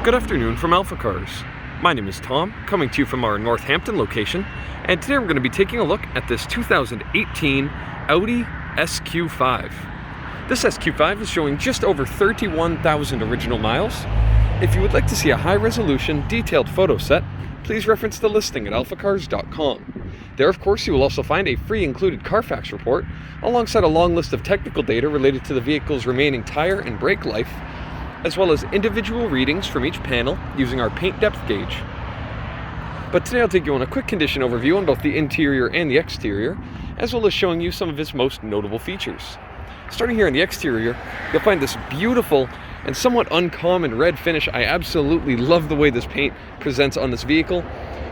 Good afternoon from AlphaCars. My name is Tom, coming to you from our Northampton location, and today we're going to be taking a look at this 2018 Audi SQ5. This SQ5 is showing just over 31,000 original miles. If you would like to see a high-resolution, detailed photo set, please reference the listing at alphacars.com. There, of course, you will also find a free included Carfax report, alongside a long list of technical data related to the vehicle's remaining tire and brake life, as well as individual readings from each panel using our paint depth gauge. But today I'll take you on a quick condition overview on both the interior and the exterior, as well as showing you some of its most notable features. Starting here in the exterior, you'll find this beautiful and somewhat uncommon red finish. I absolutely love the way this paint presents on this vehicle.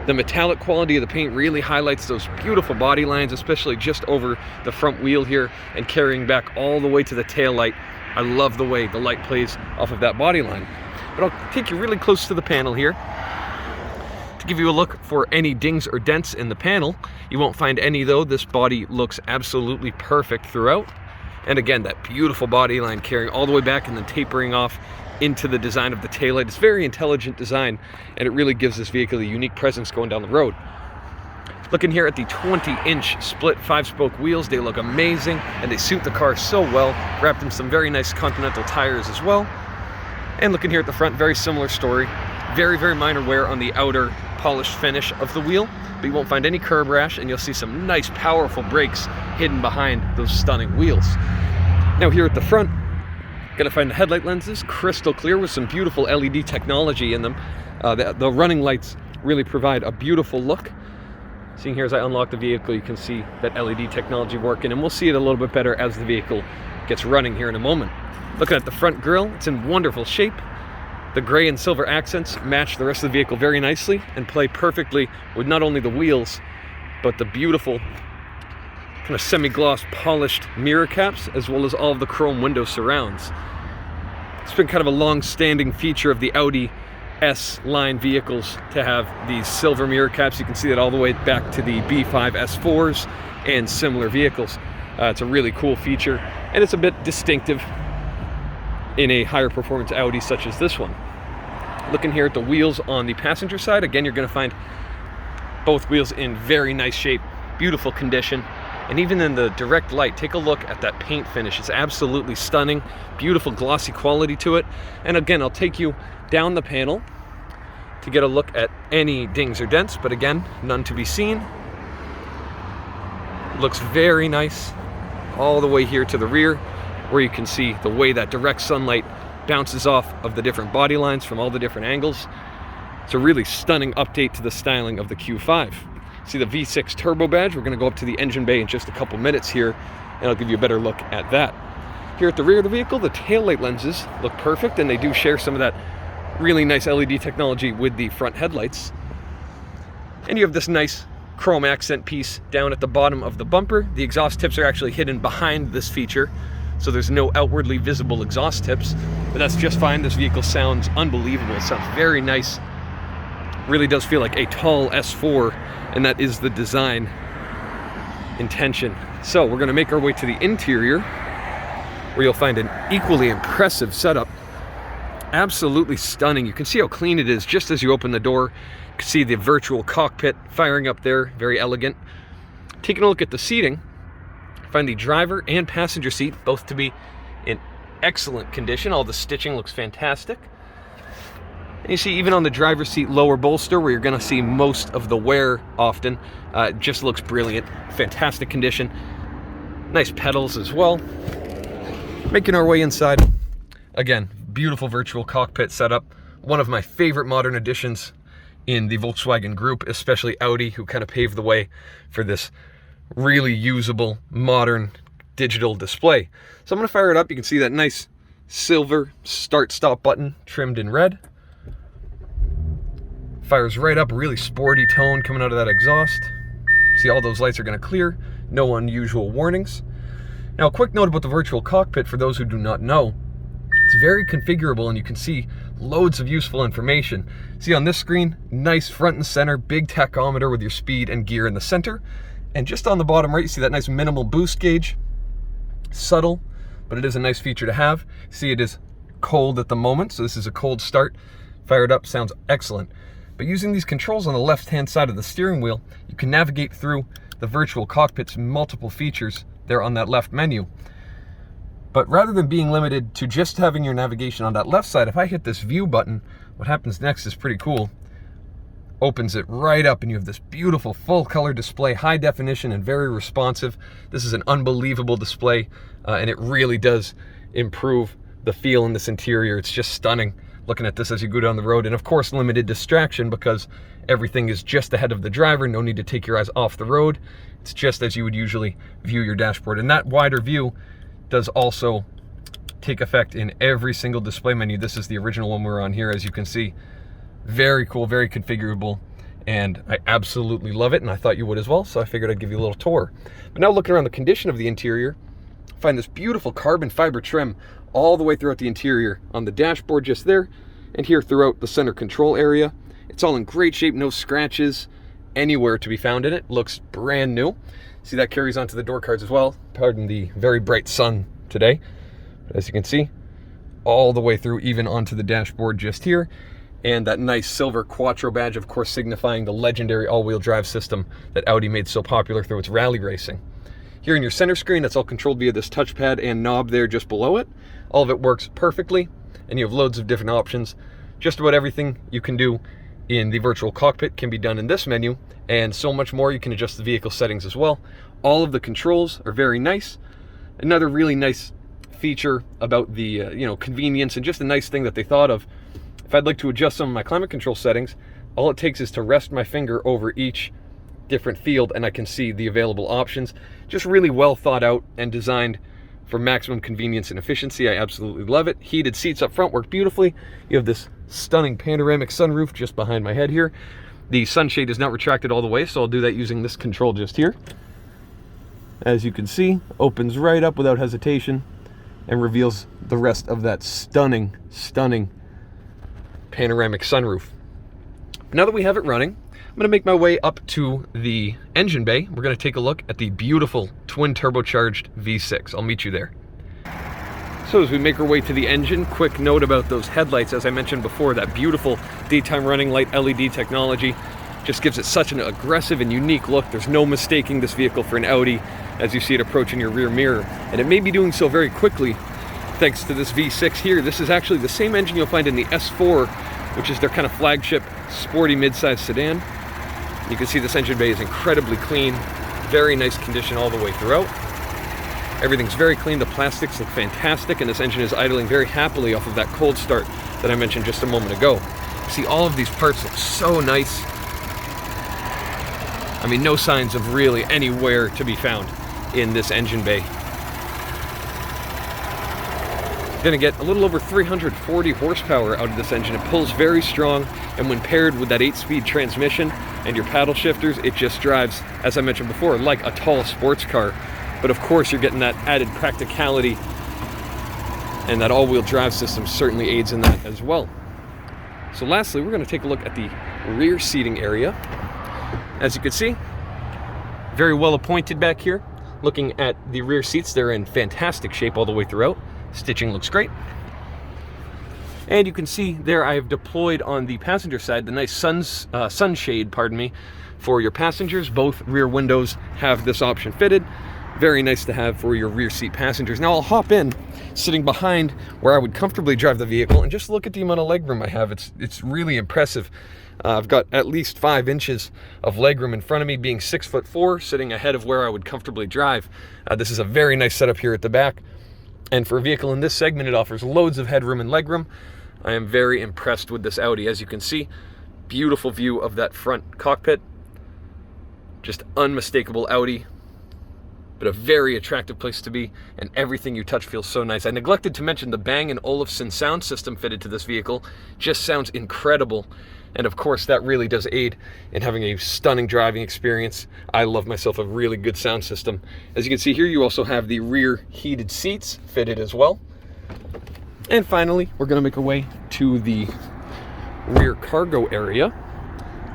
The metallic quality of the paint really highlights those beautiful body lines, especially just over the front wheel here and carrying back all the way to the tail light. I love the way the light plays off of that body line. But I'll take you really close to the panel here to give you a look for any dings or dents in the panel. You won't find any though. This body looks absolutely perfect throughout. And again, that beautiful body line carrying all the way back and then tapering off into the design of the taillight. It's very intelligent design, and it really gives this vehicle a unique presence going down the road. Looking here at the 20-inch split 5-spoke wheels, they look amazing and they suit the car so well, wrapped in some very nice Continental tires as well. And looking here at the front, very similar story. Very, very minor wear on the outer polished finish of the wheel, but you won't find any curb rash, and you'll see some nice powerful brakes hidden behind those stunning wheels. Now here at the front, gonna find the headlight lenses crystal clear with some beautiful LED technology in them. The running lights really provide a beautiful look. Seeing here as I unlock the vehicle, you can see that LED technology working, and we'll see it a little bit better as the vehicle gets running here in a moment. Looking at the front grille, it's in wonderful shape. The gray and silver accents match the rest of the vehicle very nicely and play perfectly with not only the wheels, but the beautiful kind of semi-gloss polished mirror caps, as well as all of the chrome window surrounds. It's been kind of a long-standing feature of the Audi S-line vehicles to have these silver mirror caps. You can see that all the way back to the B5 S4s and similar vehicles. It's a really cool feature, and it's a bit distinctive in a higher performance Audi such as this one. Looking here at the wheels on the passenger side, again, you're going to find both wheels in very nice shape, beautiful condition. And even in the direct light, take a look at that paint finish. It's absolutely stunning, beautiful glossy quality to it. And again, I'll take you down the panel to get a look at any dings or dents, but again, none to be seen. Looks very nice all the way here to the rear, where you can see the way that direct sunlight bounces off of the different body lines from all the different angles. It's a really stunning update to the styling of the Q5. See the V6 turbo badge. We're going to go up to the engine bay in just a couple minutes here, and I'll give you a better look at that. Here at the rear of the vehicle, the taillight lenses look perfect, and they do share some of that really nice LED technology with the front headlights. And you have this nice chrome accent piece down at the bottom of the bumper. The exhaust tips are actually hidden behind this feature, so there's no outwardly visible exhaust tips, but that's just fine. This vehicle sounds unbelievable. It sounds very nice. Really does feel like a tall S4, and that is the design intention. So we're going to make our way to the interior, where you'll find an equally impressive setup. Absolutely stunning. You can see how clean it is just as you open the door. You can see the virtual cockpit firing up there, very elegant. Taking a look at the seating, find the driver and passenger seat both to be in excellent condition. All the stitching looks fantastic. And you see even on the driver's seat lower bolster, where you're going to see most of the wear often, it just looks brilliant. Fantastic condition. Nice pedals as well. Making our way inside. Again, beautiful virtual cockpit setup. One of my favorite modern additions in the Volkswagen group, especially Audi, who kind of paved the way for this really usable modern digital display. So I'm going to fire it up. You can see that nice silver start-stop button trimmed in red. Fires right up, really sporty tone coming out of that exhaust. See, all those lights are going to clear. No unusual warnings. Now, a quick note about the virtual cockpit for those who do not know. It's very configurable, and you can see loads of useful information. See on this screen, nice front and center, big tachometer with your speed and gear in the center. And just on the bottom right, you see that nice minimal boost gauge. Subtle, but it is a nice feature to have. See, it is cold at the moment, so this is a cold start. Fire it up, sounds excellent. But using these controls on the left-hand side of the steering wheel, you can navigate through the virtual cockpit's multiple features there on that left menu. But rather than being limited to just having your navigation on that left side, if I hit this view button, what happens next is pretty cool. Opens it right up and you have this beautiful full color display, high definition and very responsive. This is an unbelievable display and it really does improve the feel in this interior. It's just stunning looking at this as you go down the road. And of course, limited distraction because everything is just ahead of the driver. No need to take your eyes off the road. It's just as you would usually view your dashboard. And that wider view does also take effect in every single display menu. This is the original one we're on here, as you can see. Very cool, very configurable, and I absolutely love it, and I thought you would as well, so I figured I'd give you a little tour. But now looking around the condition of the interior, find this beautiful carbon fiber trim all the way throughout the interior, on the dashboard just there, and here throughout the center control area. It's all in great shape, no scratches anywhere to be found in it. Looks brand new. See, that carries onto the door cards as well. Pardon the very bright sun today. But as you can see, all the way through, even onto the dashboard just here. And that nice silver Quattro badge, of course, signifying the legendary all-wheel drive system that Audi made so popular through its rally racing. Here in your center screen, that's all controlled via this touchpad and knob there just below it. All of it works perfectly, and you have loads of different options. Just about everything you can do in the virtual cockpit can be done in this menu, and so much more. You can adjust the vehicle settings as well. All of the controls are very nice. Another really nice feature about the convenience, and just a nice thing that they thought of. If I'd like to adjust some of my climate control settings, all it takes is to rest my finger over each different field and I can see the available options. Just really well thought out and designed for maximum convenience and efficiency. I absolutely love it. Heated seats up front work beautifully. You have this stunning panoramic sunroof just behind my head here. The sunshade is not retracted all the way, so I'll do that using this control just here. As you can see, opens right up without hesitation and reveals the rest of that stunning panoramic sunroof. Now that we have it running, I'm going to make my way up to the engine bay. We're going to take a look at the beautiful twin turbocharged V6. I'll meet you there. So as we make our way to the engine, quick note about those headlights. As I mentioned before, that beautiful daytime running light LED technology just gives it such an aggressive and unique look. There's no mistaking this vehicle for an Audi as you see it approaching your rear mirror. And it may be doing so very quickly thanks to this V6 here. This is actually the same engine you'll find in the S4, which is their kind of flagship sporty mid-size sedan. You can see this engine bay is incredibly clean, very nice condition all the way throughout. Everything's very clean, the plastics look fantastic, and this engine is idling very happily off of that cold start that I mentioned just a moment ago. See, all of these parts look so nice. I mean, no signs of really anywhere to be found in this engine bay. Going to get a little over 340 horsepower out of this engine. It pulls very strong, and when paired with that 8-speed transmission and your paddle shifters, it just drives, as I mentioned before, like a tall sports car. But of course, you're getting that added practicality, and that all-wheel drive system certainly aids in that as well. So lastly, we're going to take a look at the rear seating area. As you can see, very well appointed back here. Looking at the rear seats, they're in fantastic shape all the way throughout. Stitching looks great. And you can see there I have deployed on the passenger side the nice sunshade, for your passengers. Both rear windows have this option fitted. Very nice to have for your rear seat passengers. Now I'll hop in, sitting behind where I would comfortably drive the vehicle, and just look at the amount of legroom I have. It's really impressive. I've got at least 5 inches of legroom in front of me, being 6'4", sitting ahead of where I would comfortably drive. This is a very nice setup here at the back. And for a vehicle in this segment, it offers loads of headroom and legroom. I am very impressed with this Audi. As you can see, beautiful view of that front cockpit. Just unmistakable Audi, but a very attractive place to be, and everything you touch feels so nice. I neglected to mention the Bang & Olufsen sound system fitted to this vehicle. Just sounds incredible. And of course, that really does aid in having a stunning driving experience. I love myself a really good sound system. As you can see here, you also have the rear heated seats fitted as well. And finally, we're going to make our way to the rear cargo area.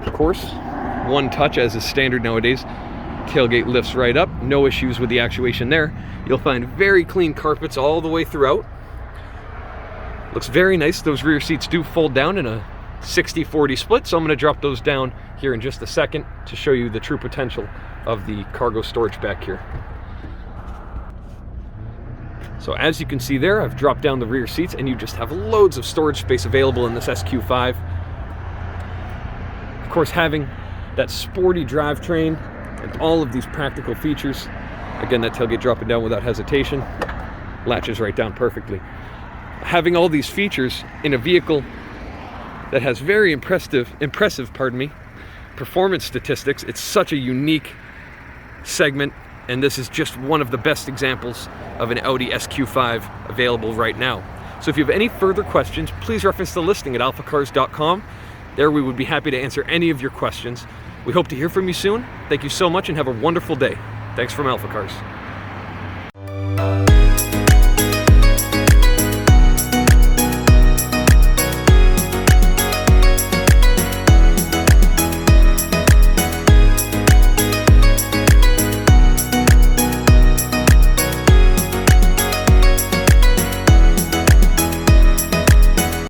Of course, one touch, as is standard nowadays. Tailgate lifts right up, no issues with the actuation there. You'll find very clean carpets all the way throughout. Looks very nice. Those rear seats do fold down in a 60-40 split, so I'm going to drop those down here in just a second to show you the true potential of the cargo storage back here. So as you can see there, I've dropped down the rear seats and you just have loads of storage space available in this SQ5. Of course, having that sporty drivetrain and all of these practical features. Again, that tailgate dropping down without hesitation. Latches right down perfectly. Having all these features in a vehicle that has very impressive performance statistics. It's such a unique segment, and this is just one of the best examples of an Audi SQ5 available right now. So if you have any further questions, please reference the listing at alphacars.com. There we would be happy to answer any of your questions. We hope to hear from you soon. Thank you so much and have a wonderful day. Thanks from AlphaCars.